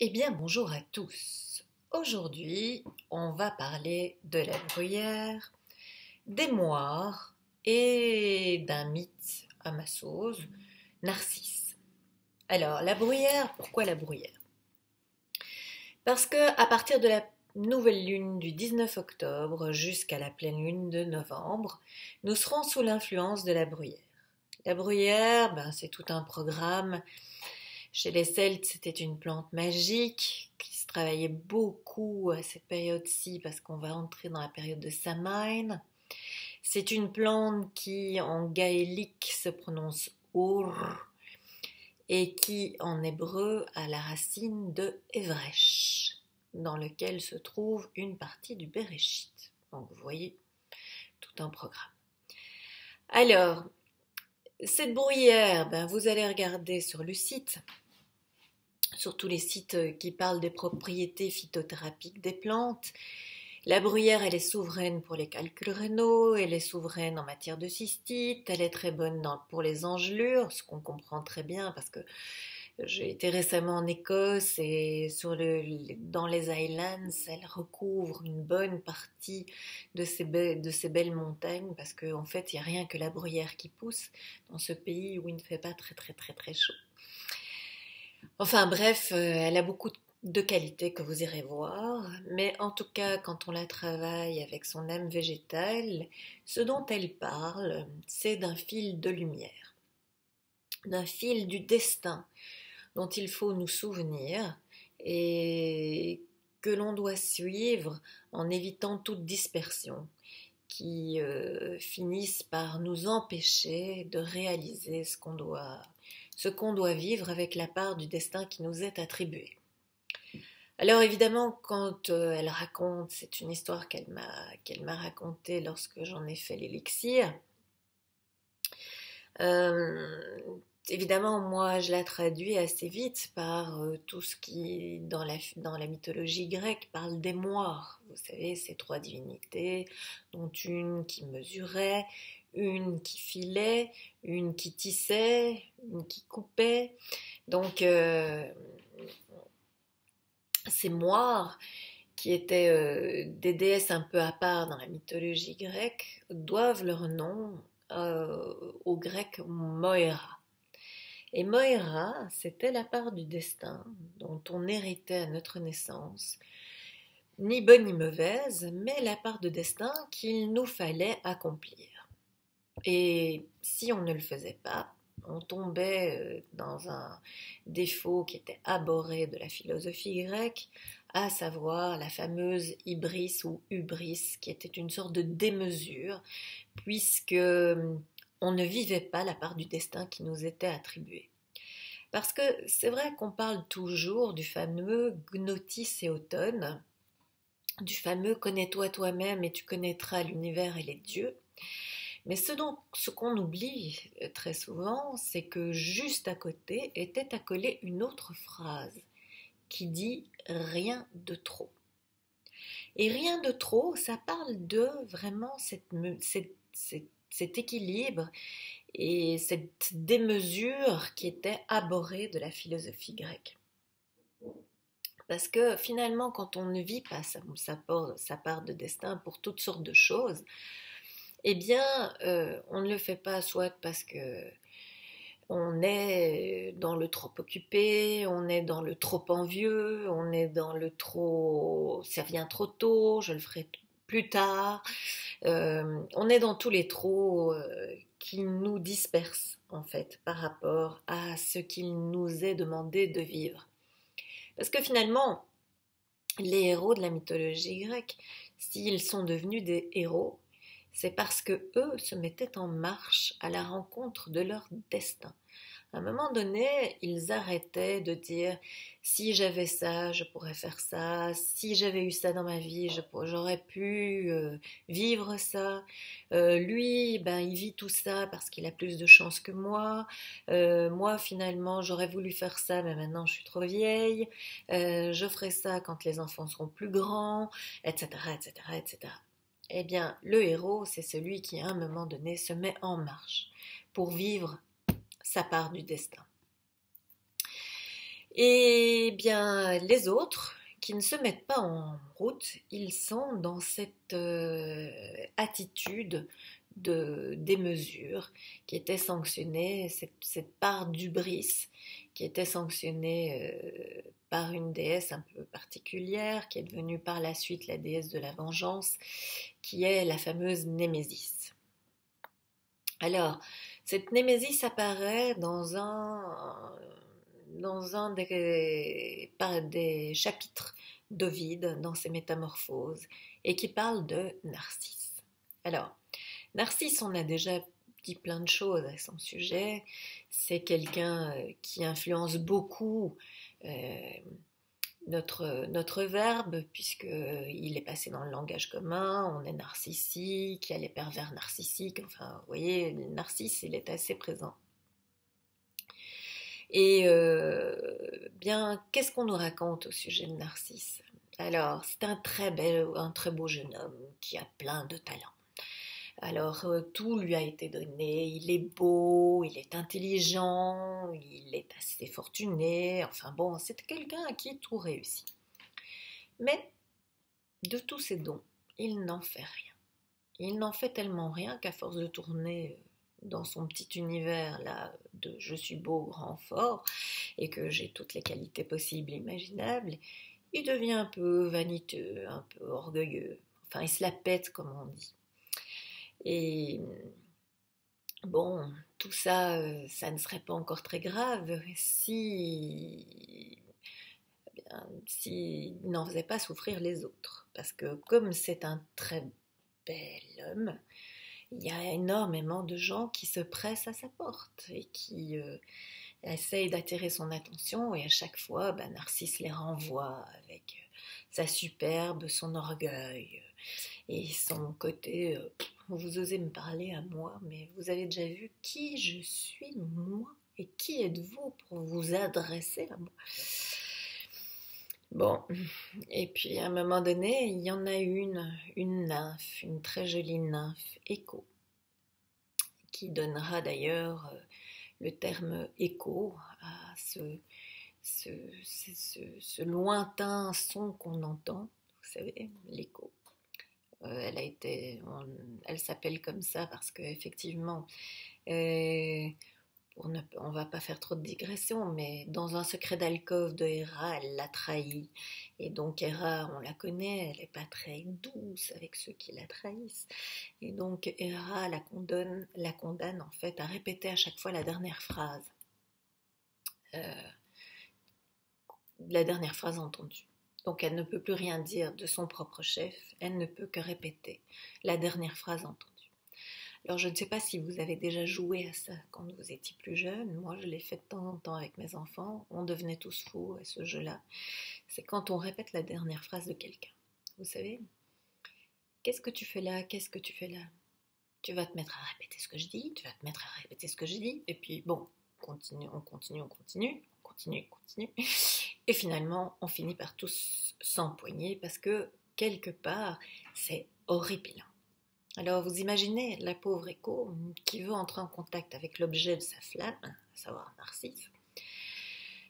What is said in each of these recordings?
Eh bien, bonjour à tous. Aujourd'hui, on va parler de la bruyère, des moires et d'un mythe à ma sauce, Narcisse. Alors, la bruyère, pourquoi la bruyère? Parce que à partir de la nouvelle lune du 19 octobre jusqu'à la pleine lune de novembre, nous serons sous l'influence de la bruyère. La bruyère, c'est tout un programme. Chez les Celtes, c'était une plante magique qui se travaillait beaucoup à cette période-ci parce qu'on va entrer dans la période de Samhain. C'est une plante qui en gaélique se prononce Ur et qui en hébreu a la racine de Evresh, dans lequel se trouve une partie du Bereshit. Donc vous voyez, tout un programme. Alors, cette bruyère, vous allez regarder sur le site, sur tous les sites qui parlent des propriétés phytothérapiques des plantes. La bruyère, elle est souveraine pour les calculs rénaux, elle est souveraine en matière de cystite, elle est très bonne pour les engelures, ce qu'on comprend très bien parce que j'ai été récemment en Écosse et dans les Highlands, elle recouvre une bonne partie de ces belles montagnes parce qu'en fait, il n'y a rien que la bruyère qui pousse dans ce pays où il ne fait pas très très très très chaud. Enfin bref, elle a beaucoup de qualités que vous irez voir, mais en tout cas, quand on la travaille avec son âme végétale, ce dont elle parle, c'est d'un fil de lumière, d'un fil du destin dont il faut nous souvenir et que l'on doit suivre en évitant toute dispersion qui finissent par nous empêcher de réaliser ce qu'on doit vivre avec la part du destin qui nous est attribuée. Alors évidemment, quand elle raconte, c'est une histoire qu'elle m'a racontée lorsque j'en ai fait l'élixir. Euh, Évidemment, moi, je la traduis assez vite par tout ce qui, dans la mythologie grecque, parle des moires. Vous savez, ces trois divinités, dont une qui mesurait, une qui filait, une qui tissait, une qui coupait. Donc, ces moires, qui étaient des déesses un peu à part dans la mythologie grecque, doivent leur nom au grec Moira. Et Moira, c'était la part du destin dont on héritait à notre naissance, ni bonne ni mauvaise, mais la part de destin qu'il nous fallait accomplir. Et si on ne le faisait pas, on tombait dans un défaut qui était abhorré de la philosophie grecque, à savoir la fameuse hybris ou hubris, qui était une sorte de démesure, puisque on ne vivait pas la part du destin qui nous était attribuée. Parce que c'est vrai qu'on parle toujours du fameux gnotis et automne, du fameux connais-toi toi-même et tu connaîtras l'univers et les dieux. Mais ce qu'on oublie très souvent, c'est que juste à côté était accolée une autre phrase qui dit rien de trop. Et rien de trop, ça parle de vraiment cet équilibre et cette démesure qui était abhorrée de la philosophie grecque. Parce que finalement, quand on ne vit pas sa part de destin pour toutes sortes de choses, eh bien, on ne le fait pas soit parce que on est dans le trop occupé, on est dans le trop envieux, on est dans le trop ça vient trop tôt, je le ferai plus tard. On est dans tous les trop qui nous dispersent en fait par rapport à ce qu'il nous est demandé de vivre. Parce que finalement, les héros de la mythologie grecque, s'ils sont devenus des héros, c'est parce que eux se mettaient en marche à la rencontre de leur destin. À un moment donné, ils arrêtaient de dire si j'avais ça, je pourrais faire ça, si j'avais eu ça dans ma vie, j'aurais pu vivre ça. Lui, il vit tout ça parce qu'il a plus de chance que moi. Moi, finalement, j'aurais voulu faire ça, mais maintenant je suis trop vieille. Je ferai ça quand les enfants seront plus grands, etc., etc., etc. Eh bien, le héros, c'est celui qui, à un moment donné, se met en marche pour vivre sa part du destin. Et bien, les autres qui ne se mettent pas en route, ils sont dans cette attitude de démesure qui était sanctionnée, cette part d'hubris qui était sanctionnée par une déesse un peu particulière, qui est devenue par la suite la déesse de la vengeance, qui est la fameuse Némésis. Alors, cette Némésis apparaît dans un des chapitres d'Ovide, dans ses Métamorphoses, et qui parle de Narcisse. Alors, Narcisse, on a déjà dit plein de choses à son sujet. C'est quelqu'un qui influence beaucoup notre verbe, puisqu'il est passé dans le langage commun. On est narcissique, il y a les pervers narcissiques. Enfin, vous voyez, le narcisse, il est assez présent. Et bien, qu'est-ce qu'on nous raconte au sujet de Narcisse? Alors, c'est un très beau jeune homme qui a plein de talents. Alors, tout lui a été donné, il est beau, il est intelligent, il est assez fortuné, enfin bon, c'est quelqu'un à qui tout réussit. Mais, de tous ses dons, il n'en fait rien. Il n'en fait tellement rien qu'à force de tourner dans son petit univers là de je suis beau, grand, fort, et que j'ai toutes les qualités possibles et imaginables, il devient un peu vaniteux, un peu orgueilleux, enfin il se la pète comme on dit. Et bon, tout ça, ça ne serait pas encore très grave s'il n'en faisait pas souffrir les autres. Parce que comme c'est un très bel homme, il y a énormément de gens qui se pressent à sa porte et qui essayent d'attirer son attention, et à chaque fois, Narcisse les renvoie avec sa superbe, son orgueil et son côté vous osez me parler à moi, mais vous avez déjà vu qui je suis moi, et qui êtes-vous pour vous adresser à moi? Bon, et puis à un moment donné, il y en a une nymphe, une très jolie nymphe, Écho, qui donnera d'ailleurs le terme écho à ce lointain son qu'on entend, vous savez, l'écho. Elle s'appelle comme ça parce qu'effectivement, on va pas faire trop de digressions, mais dans un secret d'alcôve de Héra, elle l'a trahi. Et donc Héra, on la connaît, elle n'est pas très douce avec ceux qui la trahissent. Et donc Héra la condamne en fait à répéter à chaque fois la dernière phrase entendue. Donc elle ne peut plus rien dire de son propre chef, elle ne peut que répéter la dernière phrase entendue. Alors je ne sais pas si vous avez déjà joué à ça quand vous étiez plus jeune, moi je l'ai fait de temps en temps avec mes enfants, on devenait tous fous à ce jeu-là. C'est quand on répète la dernière phrase de quelqu'un. Vous savez, qu'est-ce que tu fais là? Qu'est-ce que tu fais là? Tu vas te mettre à répéter ce que je dis, tu vas te mettre à répéter ce que je dis, et puis bon, on continue. Et finalement, on finit par tous s'empoigner parce que, quelque part, c'est horripilant. Alors, vous imaginez la pauvre Écho qui veut entrer en contact avec l'objet de sa flamme, à savoir Narcisse,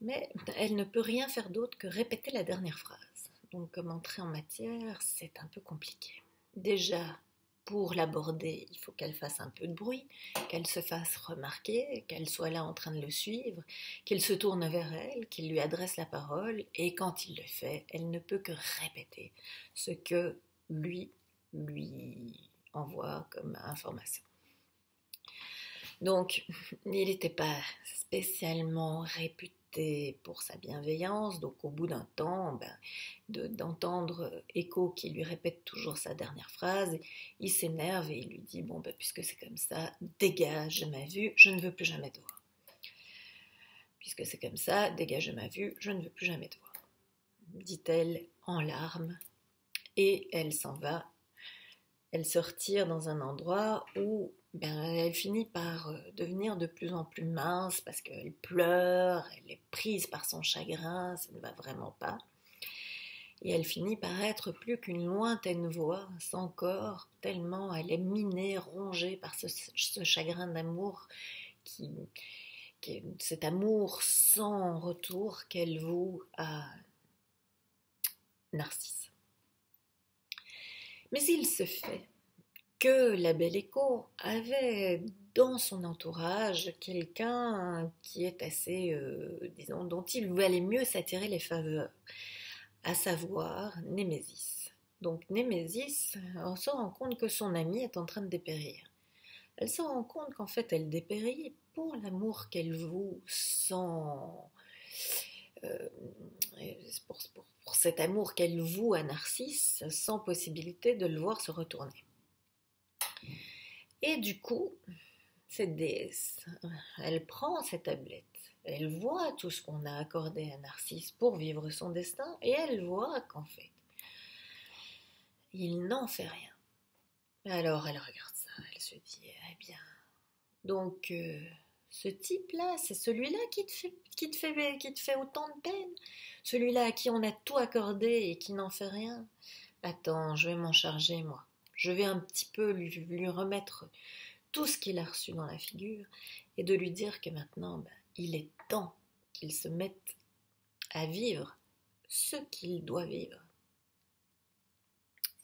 mais elle ne peut rien faire d'autre que répéter la dernière phrase. Donc, comme entrer en matière, c'est un peu compliqué. Déjà, pour l'aborder, il faut qu'elle fasse un peu de bruit, qu'elle se fasse remarquer, qu'elle soit là en train de le suivre, qu'il se tourne vers elle, qu'il lui adresse la parole, et quand il le fait, elle ne peut que répéter ce que lui envoie comme information. Donc, il n'était pas spécialement réputé pour sa bienveillance, donc au bout d'un temps, d'entendre Écho qui lui répète toujours sa dernière phrase, il s'énerve et il lui dit, bon, puisque c'est comme ça, dégage de ma vue, je ne veux plus jamais te voir. Puisque c'est comme ça, dégage de ma vue, je ne veux plus jamais te voir, dit-elle en larmes, et elle s'en va. Elle se retire dans un endroit où elle finit par devenir de plus en plus mince parce qu'elle pleure, elle est prise par son chagrin, ça ne va vraiment pas. Et elle finit par être plus qu'une lointaine voix, sans corps, tellement elle est minée, rongée par ce chagrin d'amour cet amour sans retour qu'elle voue à Narcisse. Mais il se fait que la belle Écho avait dans son entourage quelqu'un qui est assez, disons, dont il valait mieux s'attirer les faveurs, à savoir Némésis. Donc Némésis, on se rend compte que son amie est en train de dépérir. Elle se rend compte qu'en fait elle dépérit pour l'amour qu'elle voue sans... euh, pour cet amour qu'elle voue à Narcisse sans possibilité de le voir se retourner. Et du coup, cette déesse, elle prend cette tablette, elle voit tout ce qu'on a accordé à Narcisse pour vivre son destin, et elle voit qu'en fait, il n'en fait rien. Alors elle regarde ça, elle se dit, eh bien, donc ce type-là, c'est celui-là qui te fait autant de peine, celui-là à qui on a tout accordé et qui n'en fait rien. Attends, je vais m'en charger, moi. Je vais un petit peu lui remettre tout ce qu'il a reçu dans la figure et de lui dire que maintenant, il est temps qu'il se mette à vivre ce qu'il doit vivre.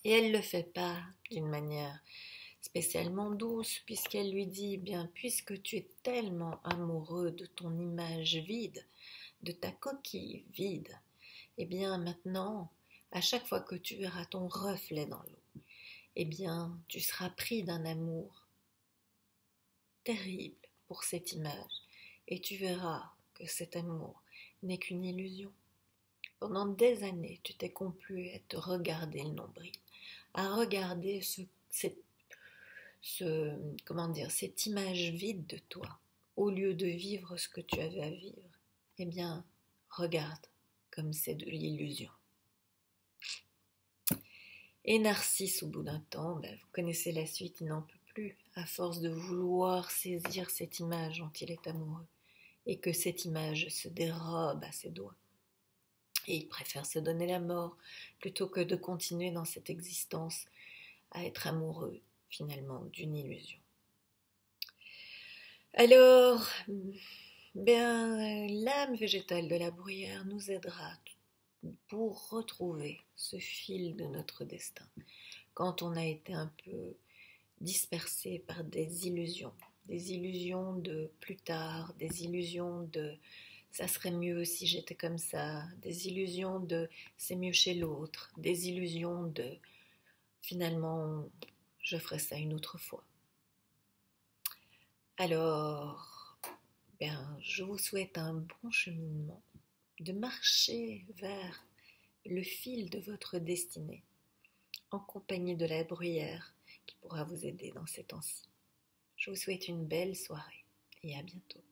Et elle ne le fait pas d'une manière spécialement douce, puisqu'elle lui dit, bien, puisque tu es tellement amoureux de ton image vide, de ta coquille vide, eh bien maintenant, à chaque fois que tu verras ton reflet dans l'eau, eh bien, tu seras pris d'un amour terrible pour cette image, et tu verras que cet amour n'est qu'une illusion. Pendant des années, tu t'es complu à te regarder le nombril, à regarder cette image vide de toi, au lieu de vivre ce que tu avais à vivre. Eh bien, regarde comme c'est de l'illusion. Et Narcisse, au bout d'un temps, vous connaissez la suite, il n'en peut plus, à force de vouloir saisir cette image dont il est amoureux, et que cette image se dérobe à ses doigts. Et il préfère se donner la mort plutôt que de continuer dans cette existence à être amoureux, finalement, d'une illusion. Alors, l'âme végétale de la bruyère nous aidera pour retrouver ce fil de notre destin, quand on a été un peu dispersé par des illusions de plus tard, des illusions de ça serait mieux si j'étais comme ça, des illusions de c'est mieux chez l'autre, des illusions de finalement je ferai ça une autre fois. Alors, je vous souhaite un bon cheminement, de marcher vers le fil de votre destinée, en compagnie de la bruyère qui pourra vous aider dans ces temps-ci. Je vous souhaite une belle soirée et à bientôt.